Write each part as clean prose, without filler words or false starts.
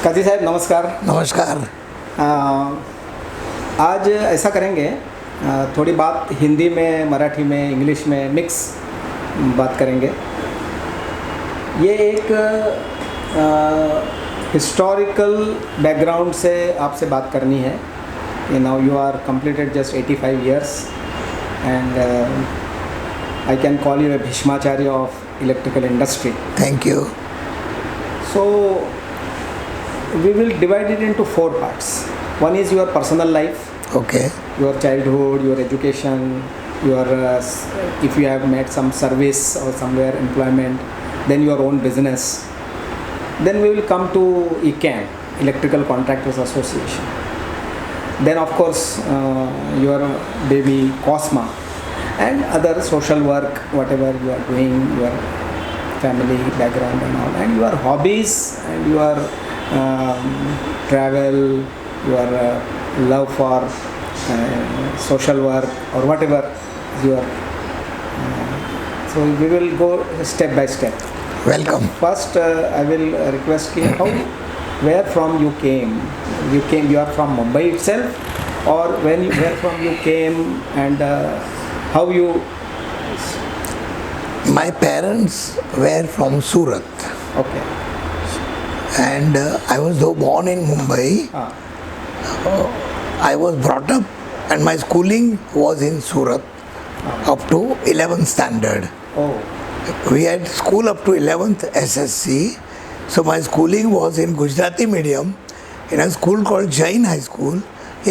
काजी साहब नमस्कार। नमस्कार। आज ऐसा करेंगे, थोड़ी बात हिंदी में, मराठी में, इंग्लिश में मिक्स बात करेंगे। ये एक हिस्टोरिकल बैकग्राउंड से आपसे बात करनी है। Now you are completed just 85 years and I can call you a Bhishmacharya of electrical industry. Thank you. So we will divide it into 4 parts. One is your personal life, Okay. your childhood, your education, your if you have made some service or somewhere employment, then your own business. Then we will come to ECAN, Electrical Contractors Association. Then of course your baby Cosma and other social work, whatever you are doing, your family background and all, and your hobbies and your travel, your love for social work or whatever your. So we will go step by step. Welcome. First, I will request you where from you came. You are from Mumbai itself, or where from you came and how you. My parents were from Surat, Okay. and I was though born in Mumbai. I was brought up, and my schooling was in Surat up to 11th standard. Oh. We had school up to 11th SSC. So my schooling was in Gujarati medium in a school called Jain High School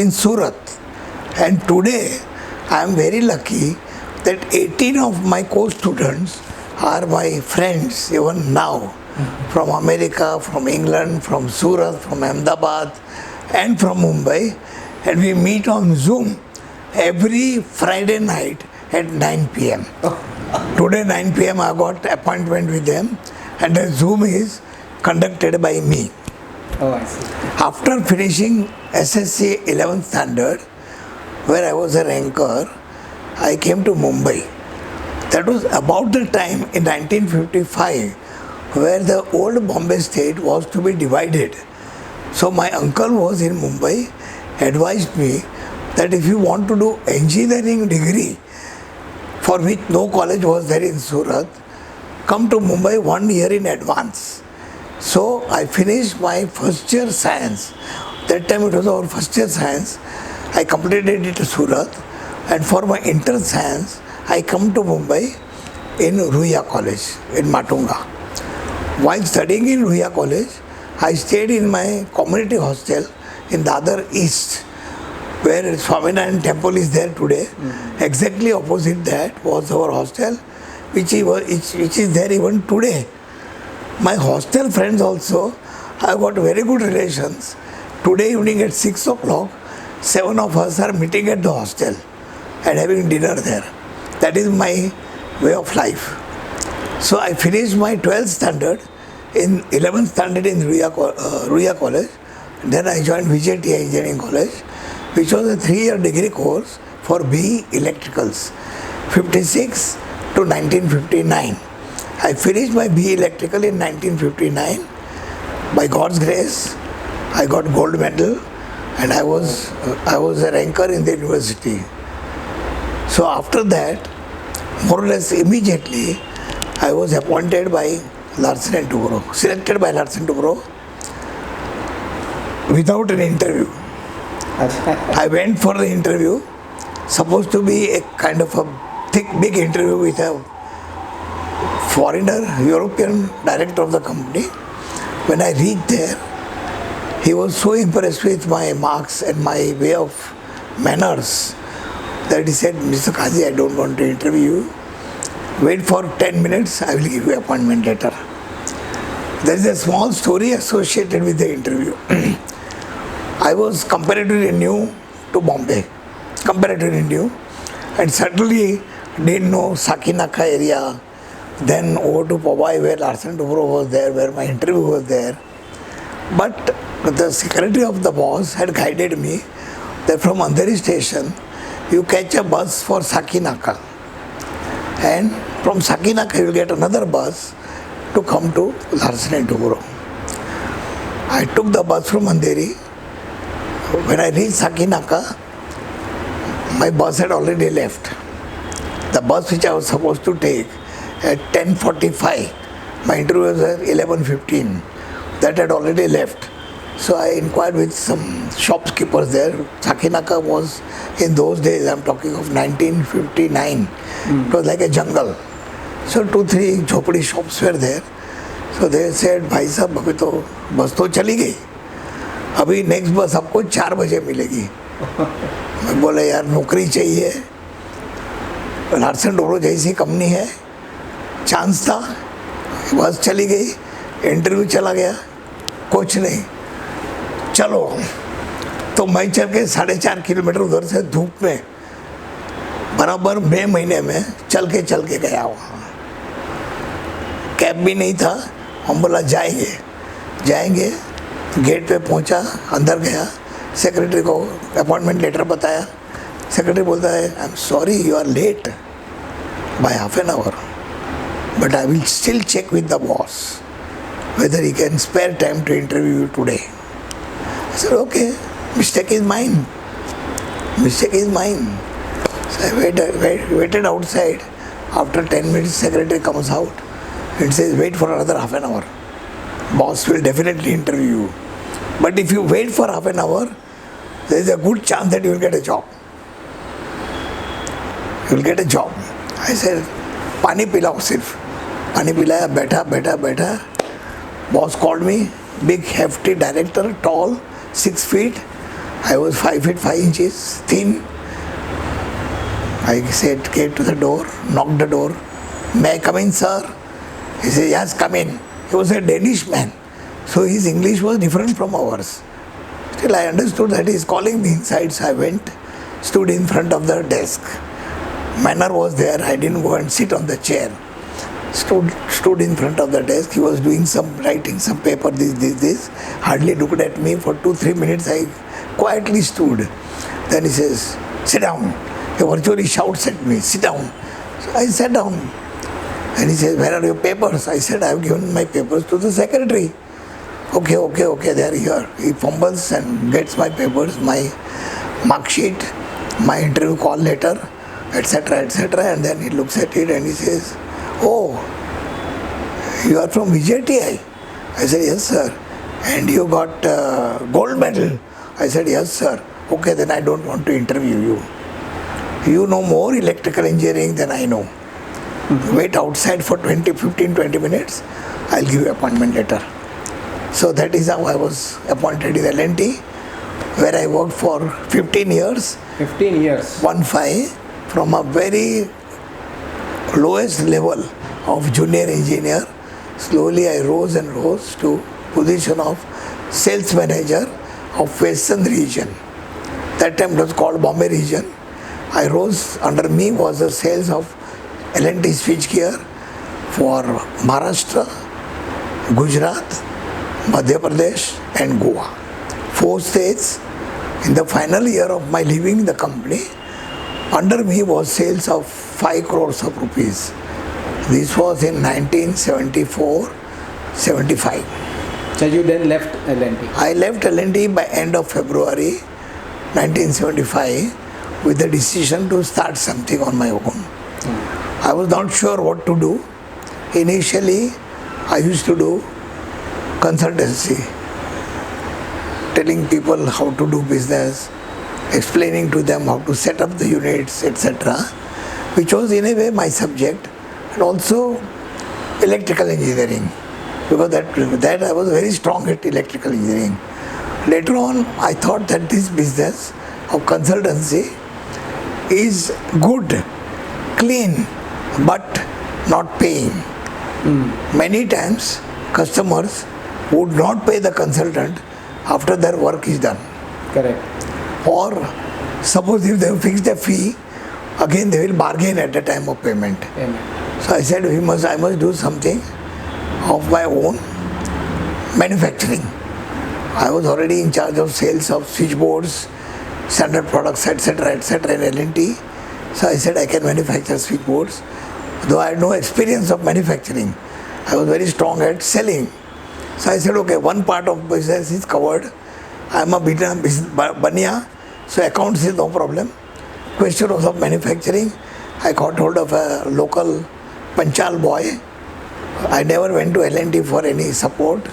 in Surat. And today I am very lucky that 18 of my co-students are my friends even now, from America, from England, from Surat, from Ahmedabad and from Mumbai. And we meet on Zoom every Friday night at 9 p.m. Today 9 p.m. I got appointment with them, and the Zoom is conducted by me. Oh, I see. After finishing SSC 11th standard, where I was a ranker, I came to Mumbai. That was about the time in 1955 where the old Bombay state was to be divided. So my uncle was in Mumbai, advised me that if you want to do engineering degree, for which no college was there in Surat, come to Mumbai 1 year in advance. So I finished my first year science. That time it was our first year science. I completed it in Surat, and for my inter science I come to Mumbai in Ruia College in Matunga. While studying in Ruia College, I stayed in my community hostel in Dadar East, where Swaminarayan temple is there today. Exactly opposite that was our hostel, which is there even today. My hostel friends also, I got very good relations. Today evening at 6 o'clock, 7 of us are meeting at the hostel and having dinner there. That is my way of life. So I finished my 12th standard in 11th standard in Ruia College. Then I joined VJTI Engineering College, which was a 3-year degree course for BE Electricals, 56 to 1959. I finished my BE Electrical in 1959. By God's grace, I got gold medal, and I was a ranker in the university. So after that, more or less immediately, I was appointed by Larsen and Toubro, selected by Larsen Toubro without an interview. I went for the interview, supposed to be a kind of a thick, big interview with a foreigner, European director of the company. When I reached there, he was so impressed with my marks and my way of manners that he said, "Mr. Kazi, I don't want to interview you. Wait for 10 minutes, I will give you appointment letter." There is a small story associated with the interview. I was comparatively new to Bombay, comparatively new, and certainly didn't know Sakinaka area. Then over to Powai, where Larsen Toubro was there, where my interview was there. But the secretary of the boss had guided me that from Andheri station, you catch a bus for Sakinaka. And from Sakinaka, you will get another bus to come to Larsen and Toubro. I I took the bus from Andheri. When I reached Sakinaka, my bus had already left. The bus which I was supposed to take at 10:45, my interview was at 11:15. That had already left. So I inquired with some shopkeepers there. Sakinaka was, in those days, I'm talking of 1959, it was like a jungle. So 2-3 झोपड़ी shops were there. So they said, भाई साहब अभी तो बस तो चली गई, अभी नेक्स्ट बस आपको 4 बजे मिलेगी. मैं बोला यार नौकरी चाहिए, लार्सन डोरो जैसी कंपनी है, चांस था, बस चली गई, इंटरव्यू चला गया, कुछ नहीं, चलो. तो मैं चल के 4.5 किलोमीटर उधर से धूप में बराबर मई महीने में चल के गया वहाँ. कैब भी नहीं था. हम बोला जाएंगे. गेट पे पहुँचा, अंदर गया, सेक्रेटरी को अपॉइंटमेंट लेटर बताया. सेक्रेटरी बोलता है, I am sorry you are late by half an hour, but I will still check with the boss whether he can spare time to interview you today. I said, okay, mistake is mine. So I waited outside. After 10 minutes, secretary comes out and says, wait for another half an hour. Boss will definitely interview you. But if you wait for half an hour, there is a good chance that you will get a job. I said, पानी पिलाओ सिर्फ. पानी पिलाया, बैठा. Boss called me, big hefty director, tall, 6 feet. I was 5 feet 5 inches, thin. I said, came to the door, knocked the door. May I come in, sir? He said, yes, come in. He was a Danish man, so his English was different from ours. Still, I understood that he is calling me inside, so I went, stood in front of the desk. Manner was there, I didn't go and sit on the chair. Stood in front of the desk. He was doing writing some paper, this. Hardly looked at me for 2-3 minutes. I quietly stood. Then he says, sit down. He virtually shouts at me, sit down. So I sat down. And he says, where are your papers? I said, I have given my papers to the secretary. Okay, they are here. He fumbles and gets my papers, my mark sheet, my interview call letter, etc. And then he looks at it and he says, oh, you are from VJTI? I said, yes, sir. And you got gold medal? I said, yes, sir. Okay, then I don't want to interview you. You know more electrical engineering than I know. Wait outside for 15-20 minutes. I'll give you appointment letter. So that is how I was appointed in L&T, where I worked for 15 years. 15 years. 1-5, from a very lowest level of junior engineer. Slowly I rose to position of sales manager of Western region. That time it was called Bombay region. I rose, under me was the sales of L&T switchgear for Maharashtra, Gujarat, Madhya Pradesh and Goa. 4 states. In the final year of my leaving the company, under me was sales of 5 crores of rupees. This was in 1974-75. So you then left L&T? I left L&T by end of February 1975 with the decision to start something on my own. I was not sure what to do. Initially, I used to do consultancy, telling people how to do business, explaining to them how to set up the units, etc., which was in a way my subject, and also electrical engineering, because that I was very strong at electrical engineering. Later on, I thought that this business of consultancy is good, clean, but not paying. Many times, customers would not pay the consultant after their work is done. Correct. Or suppose if they have fixed a fee, again they will bargain at the time of payment. So I said, I must do something of my own, manufacturing. I was already in charge of sales of switchboards, standard products, etc. in L&T. So I said I can manufacture switchboards. Though I had no experience of manufacturing, I was very strong at selling. So I said, okay, one part of business is covered. I'm a bania, so accounts is no problem. Question was of manufacturing. I got hold of a local Panchal boy. I never went to L&T for any support.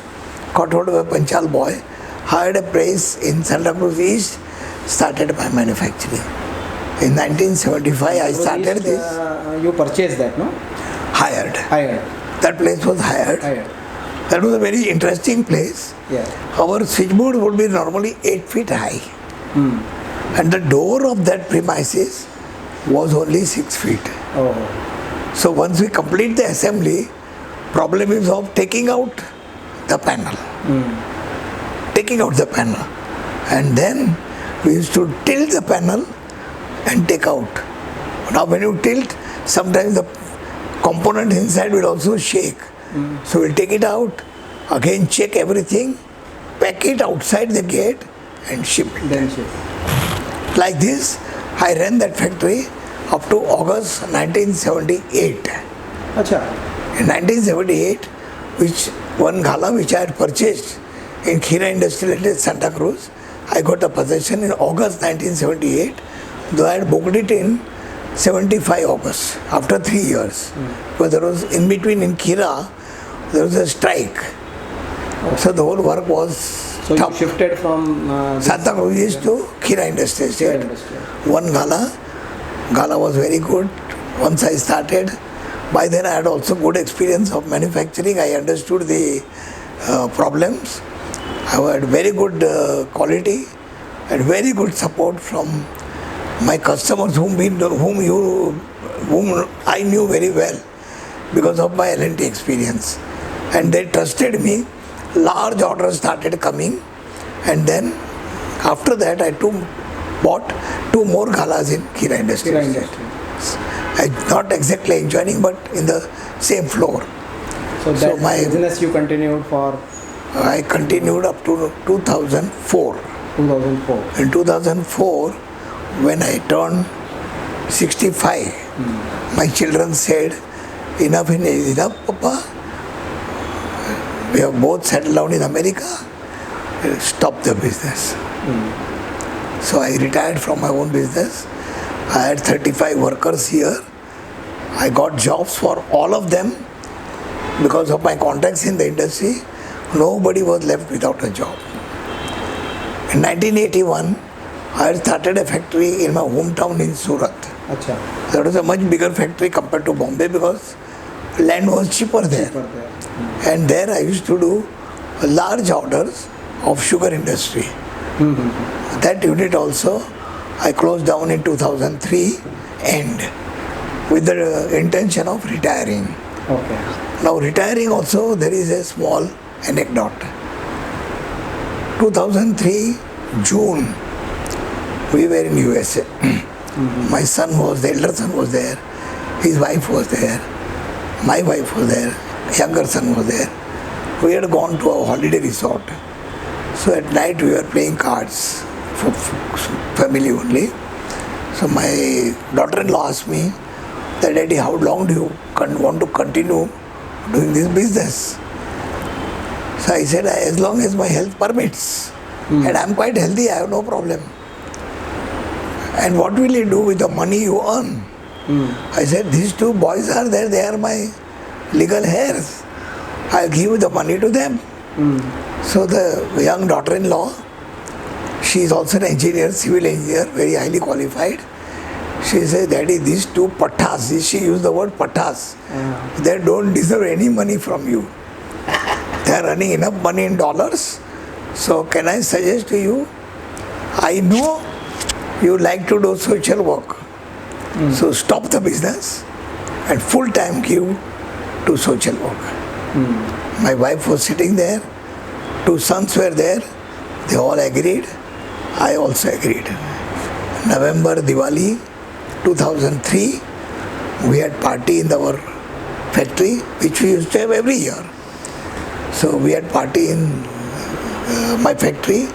Got hold of a Panchal boy, hired a place in Santa Cruz East, started my manufacturing. In 1975, I started this. You purchased that, no? Hired. Hired. That place was hired. That was a very interesting place. Yeah. Our switchboard would be normally 8 feet high. And the door of that premises was only 6 feet. Oh. So once we complete the assembly, problem is of taking out the panel. Taking out the panel. And then we used to tilt the panel and take out. Now when you tilt, sometimes the component inside will also shake. So we'll take it out, again check everything, pack it outside the gate and ship it. Then ship. Like this, I ran that factory up to August 1978. Acha. In 1978, one ghala which I had purchased in Khira Industrial Estate, Santa Cruz, I got the possession in August 1978, though I had booked it in 75 August, after 3 years. Because there was, in between in Khira, there was a strike. So the whole work was stopped. You shifted from Santa Cruz to Khira Industrial Estate. One ghala was very good. Once I started, by then I had also good experience of manufacturing. I understood the problems. I had very good quality and very good support from my customers whom I knew very well because of my L&T experience. And they trusted me. Large orders started coming, and then after that I bought 2 more galas in Khira Industry. Not exactly adjoining, but in the same floor. So that my business you continued for? I continued up to 2004. 2004. In 2004, when I turned 65, my children said, enough is enough, Papa. We have both settled down in America. Stop the business. So I retired from my own business. I had 35 workers here. I got jobs for all of them. Because of my contacts in the industry, nobody was left without a job. In 1981, I had started a factory in my hometown in Surat. Achha. That was a much bigger factory compared to Bombay because land was cheaper there. And there I used to do large orders of sugar industry. That unit also I closed down in 2003 and with the intention of retiring. Okay. Now retiring also, there is a small anecdote. 2003 June, we were in USA. My son was, the elder son was there, his wife was there, my wife was there, younger son was there. We had gone to a holiday resort. So at night we were playing cards for family only. So my daughter-in-law asked me that, Daddy, how long do you want to continue doing this business? So I said, as long as my health permits. And I'm quite healthy, I have no problem. And what will you do with the money you earn? I said, these 2 boys are there, they are my legal heirs. I'll give the money to them. So the young daughter-in-law, she is also an engineer, civil engineer, very highly qualified. She said, Daddy, these 2 patas, she used the word patas, they don't deserve any money from you. They are earning enough money in dollars. So can I suggest to you, I know you like to do social work. So stop the business and full time give to social work. My wife was sitting there, 2 sons were there, they all agreed, I also agreed. November Diwali 2003, we had party in our factory, which we used to have every year. So we had party in my factory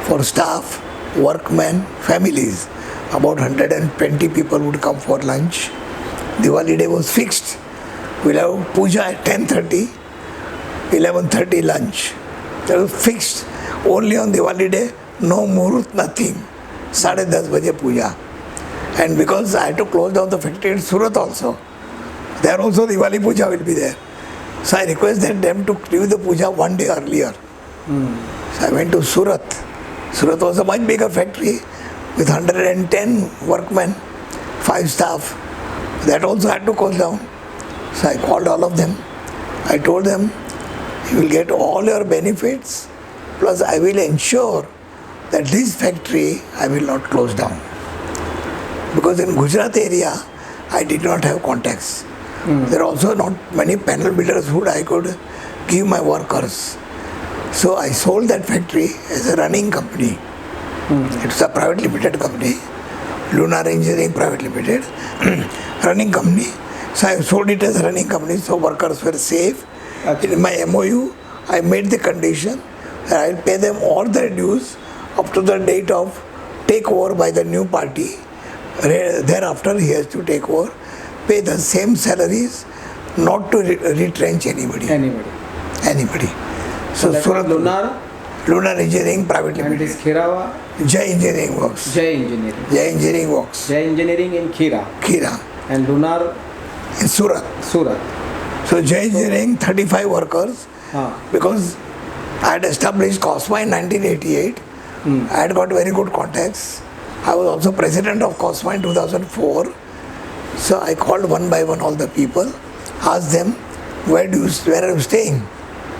for staff, workmen, families. About 120 people would come for lunch. Diwali day was fixed. We'll have puja at 10:30. 11:30 lunch. That was fixed. Only on Diwali day, no muhurt, nothing. 10:30 baje puja. And because I had to close down the factory in Surat also, there also Diwali puja will be there. So I requested them to do the puja one day earlier. So I went to Surat. Surat was a much bigger factory with 110 workmen, 5 staff. That also had to close down. So I called all of them. I told them, you will get all your benefits, plus I will ensure that this factory I will not close down. Because in Gujarat area, I did not have contacts. There are also not many panel builders who I could give my workers. So I sold that factory as a running company. It's a private limited company, Lunar Engineering Private Limited, running company. So I sold it as a running company, so workers were safe. In my MOU, I made the condition that I will pay them all their dues up to the date of takeover by the new party. Thereafter, he has to take over, pay the same salaries, not to retrench anybody. Anybody. So Surat Lunar Engineering Private Limited. And this Khirawa? Jai Engineering Works. Jai Engineering. Jai Engineering Works. Jai Engineering in Khira. And Lunar In Surat. So Jai Engineering, 35 workers. Because I had established COSMA in 1988. I had got very good contacts. I was also president of COSMA in 2004. So I called one by one all the people, asked them, where are you staying?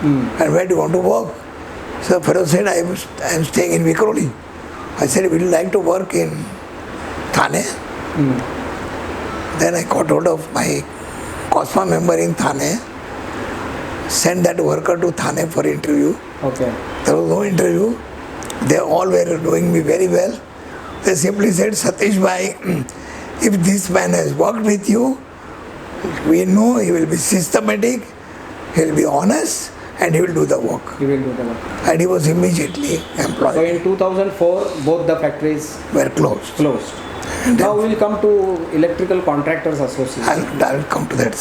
And where do you want to work? So fellow said, I am staying in Vikhroli. I said, would you like to work in Thane? Then I got hold of my COSMA member in Thane, sent that worker to Thane for interview. There was no interview. They all were knowing me very well. They simply said, Satish bhai, if this man has worked with you, we know he will be systematic, he will be honest, and he will do the work. And he was immediately employed. So in 2004, both the factories were closed. Now we will come to Electrical Contractors Association. I'll come to that.